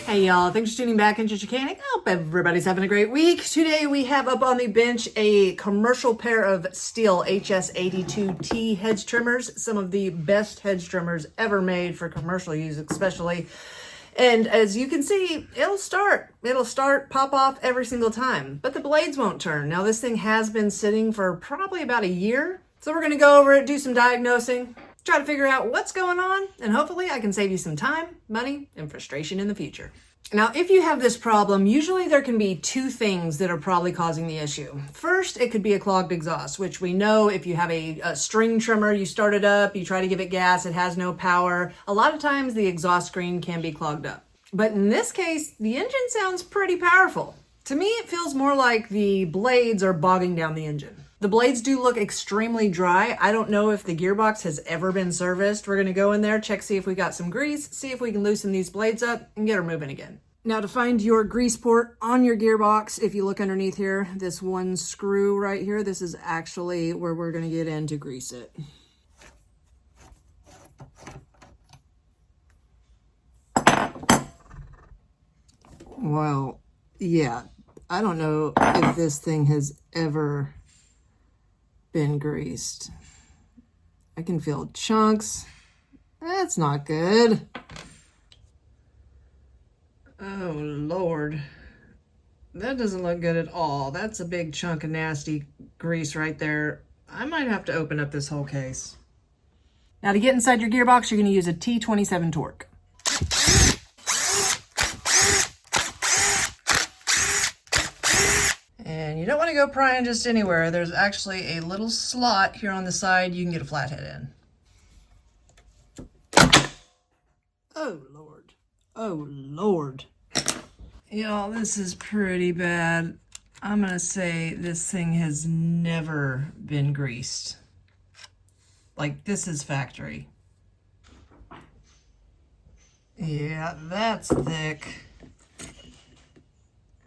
Hey y'all, thanks for tuning back into Chickanic. I hope everybody's having a great week. Today we have up on the bench a commercial pair of Stihl HS 82T hedge trimmers. Some of the best hedge trimmers ever made for commercial use especially. And as you can see, it'll start, pop off every single time, but the blades won't turn. Now this thing has been sitting for probably about a year. So we're gonna go over it, do some diagnosing, try to figure out what's going on, and hopefully I can save you some time, money, and frustration in the future. Now, if you have this problem, usually there can be two things that are probably causing the issue. First, it could be a clogged exhaust, which we know if you have a string trimmer, you start it up, you try to give it gas, it has no power. A lot of times the exhaust screen can be clogged up. But in this case, the engine sounds pretty powerful. To me, it feels more like the blades are bogging down the engine. The blades do look extremely dry. I don't know if the gearbox has ever been serviced. We're gonna go in there, check, see if we got some grease, see if we can loosen these blades up and get her moving again. Now to find your grease port on your gearbox, if you look underneath here, this one screw right here, this is actually where we're gonna get in to grease it. Well, yeah, I don't know if this thing has ever been greased. I can feel chunks. That's not good. Oh Lord, that doesn't look good at all. That's a big chunk of nasty grease right there. I might have to open up this whole case. Now to get inside your gearbox, you're going to use a T27 torque. And you don't want to go prying just anywhere. There's actually a little slot here on the side you can get a flathead in. Oh Lord. Oh Lord. Y'all, this is pretty bad. I'm gonna say this thing has never been greased. Like, this is factory. Yeah, that's thick.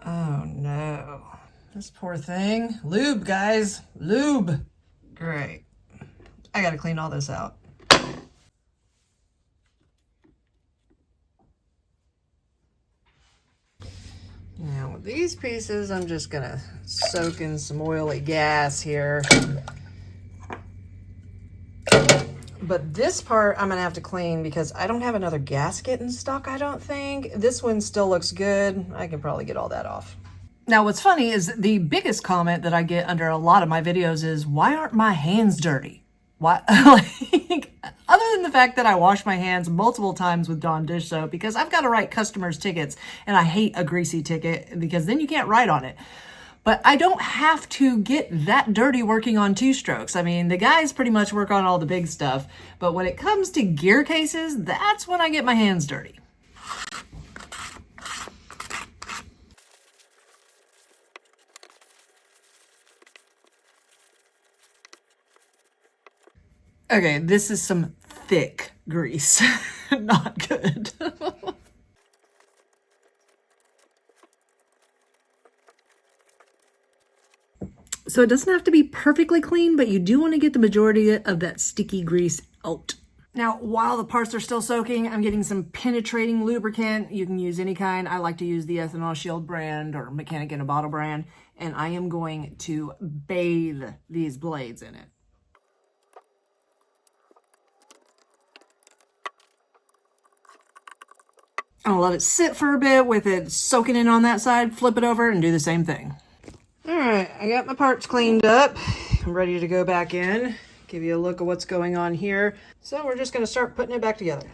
Oh no. This poor thing. Lube, guys. Lube. Great. I gotta clean all this out. Now with these pieces, I'm just gonna soak in some oily gas here. But this part I'm gonna have to clean because I don't have another gasket in stock, I don't think. This one still looks good. I can probably get all that off. Now what's funny is the biggest comment that I get under a lot of my videos is, why aren't my hands dirty? Why? Like, other than the fact that I wash my hands multiple times with Dawn dish soap because I've got to write customers' tickets and I hate a greasy ticket because then you can't write on it. But I don't have to get that dirty working on two strokes. I mean, the guys pretty much work on all the big stuff, but when it comes to gear cases, that's when I get my hands dirty. Okay, this is some thick grease. Not good. So it doesn't have to be perfectly clean, but you do want to get the majority of that sticky grease out. Now, while the parts are still soaking, I'm getting some penetrating lubricant. You can use any kind. I like to use the Ethanol Shield brand or Mechanic in a Bottle brand, and I am going to bathe these blades in it. I'll let it sit for a bit with it soaking in on that side, flip it over and do the same thing. All right, I got my parts cleaned up. I'm ready to go back in, give you a look at what's going on here. So we're just gonna start putting it back together.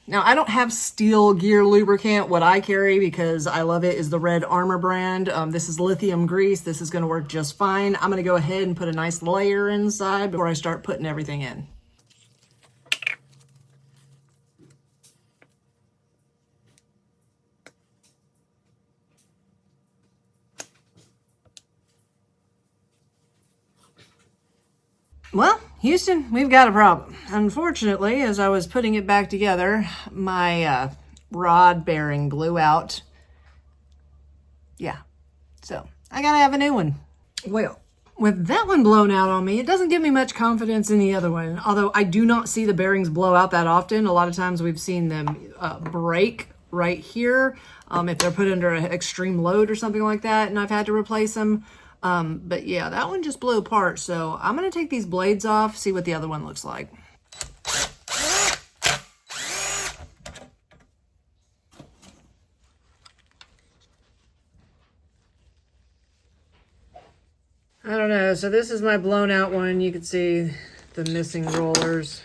Now, I don't have Stihl gear lubricant. What I carry, because I love it, is the Red Armor brand. This is lithium grease. This is gonna work just fine. I'm gonna go ahead and put a nice layer inside before I start putting everything in. Well, Houston, we've got a problem. Unfortunately, as I was putting it back together, my rod bearing blew out. Yeah, so I gotta have a new one. Well, with that one blown out on me, it doesn't give me much confidence in the other one, although I do not see the bearings blow out that often. A lot of times we've seen them break right here if they're put under an extreme load or something like that and I've had to replace them. But yeah, that one just blew apart. So I'm going to take these blades off, see what the other one looks like. I don't know. So this is my blown out one. You can see the missing rollers.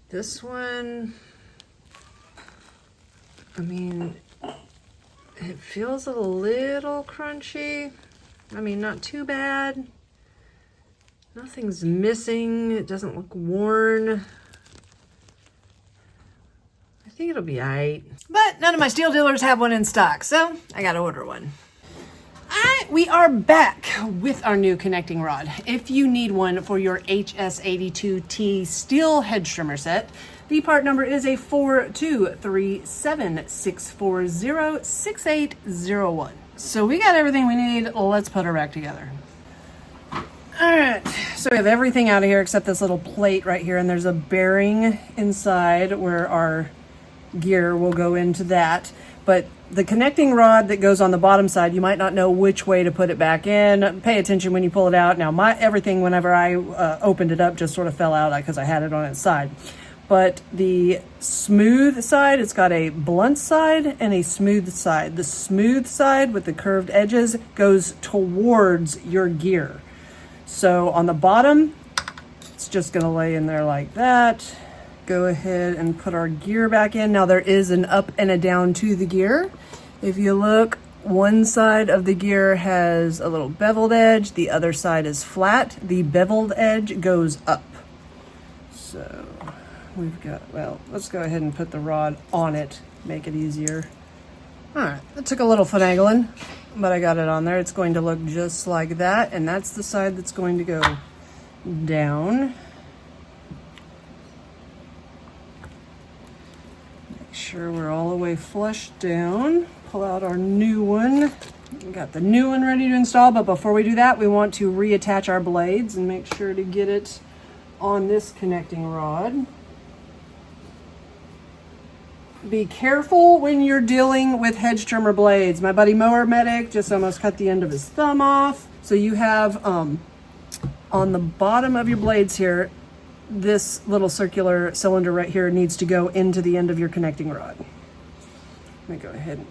This one, I mean, it feels a little crunchy. I mean, not too bad. Nothing's missing. It doesn't look worn. I think it'll be all right. But none of my Stihl dealers have one in stock, so I gotta order one. We are back with our new connecting rod. If you need one for your HS82T Stihl hedge trimmer set, the part number is a 4237-640-6801. So we got everything we need. Let's put our rack together. All right, so we have everything out of here except this little plate right here, and there's a bearing inside where our gear will go into that. But the connecting rod that goes on the bottom side, you might not know which way to put it back in. Pay attention when you pull it out. Now, everything, whenever I opened it up, just sort of fell out because I had it on its side. But the smooth side, it's got a blunt side and a smooth side. The smooth side with the curved edges goes towards your gear. So on the bottom, it's just going to lay in there like that. Go ahead and put our gear back in. Now there is an up and a down to the gear. If you look, one side of the gear has a little beveled edge, the other side is flat. The beveled edge goes up. So we've got, well, let's go ahead and put the rod on it, make it easier. All right, it took a little finagling, but I got it on there. It's going to look just like that, and that's the side that's going to go down. Sure we're all the way flush down. Pull out our new one. We got the new one ready to install, but before we do that, we want to reattach our blades and make sure to get it on this connecting rod. Be careful when you're dealing with hedge trimmer blades. My buddy Mower Medic just almost cut the end of his thumb off. So you have on the bottom of your blades here, this little circular cylinder right here needs to go into the end of your connecting rod. Let me go ahead and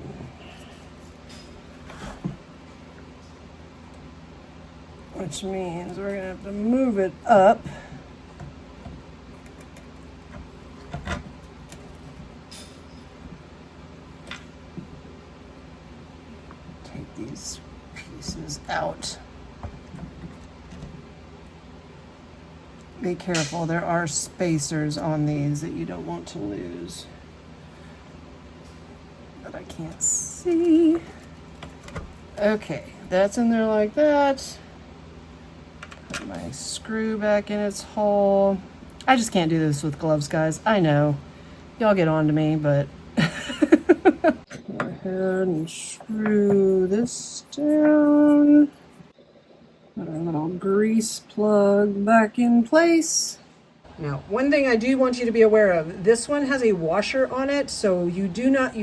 which means we're gonna have to move it up. Take these pieces out. Be careful, there are spacers on these that you don't want to lose. But I can't see. Okay, that's in there like that. Put my screw back in its hole. I just can't do this with gloves, guys. I know. Y'all get on to me, but go ahead and screw this down. Put our little grease plug back in place. Now, one thing I do want you to be aware of, this one has a washer on it, so you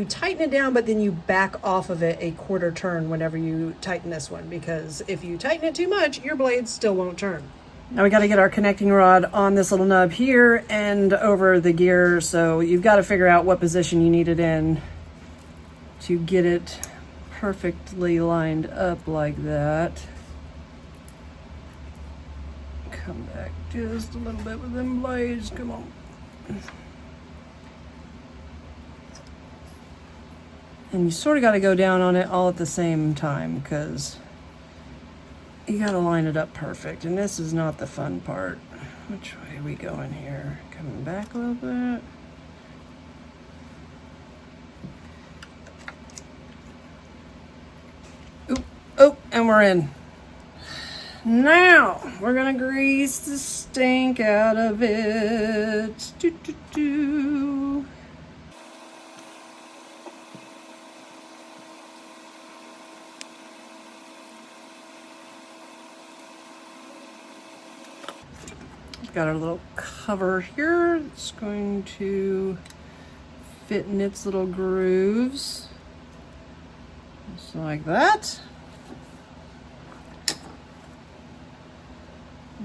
tighten it down, but then you back off of it a quarter turn whenever you tighten this one, because if you tighten it too much, your blades still won't turn. Now we got to get our connecting rod on this little nub here and over the gear, so you've got to figure out what position you need it in to get it perfectly lined up like that. Come back just a little bit with them blades, come on. And you sort of got to go down on it all at the same time because you got to line it up perfect. And this is not the fun part. Which way are we going here? Coming back a little bit. Oop, oh, and we're in. Now, we're gonna grease the stink out of it. Doo. Got our little cover here. It's going to fit in its little grooves. Just like that.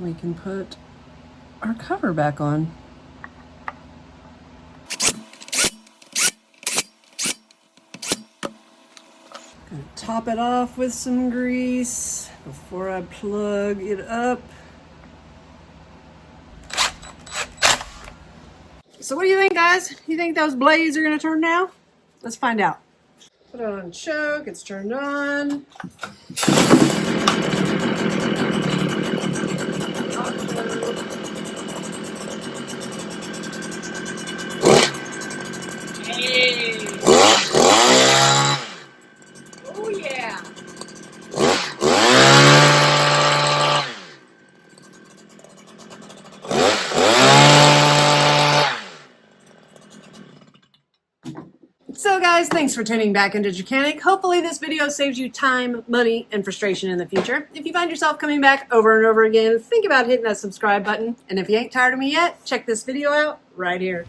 We can put our cover back on. Gonna top it off with some grease before I plug it up. So what do you think, guys? You think those blades are gonna turn now? Let's find out. Put it on choke, it's turned on. Hey. Oh yeah. So guys, thanks for tuning back into Chickanic. Hopefully this video saves you time, money, and frustration in the future. If you find yourself coming back over and over again, think about hitting that subscribe button. And if you ain't tired of me yet, check this video out right here.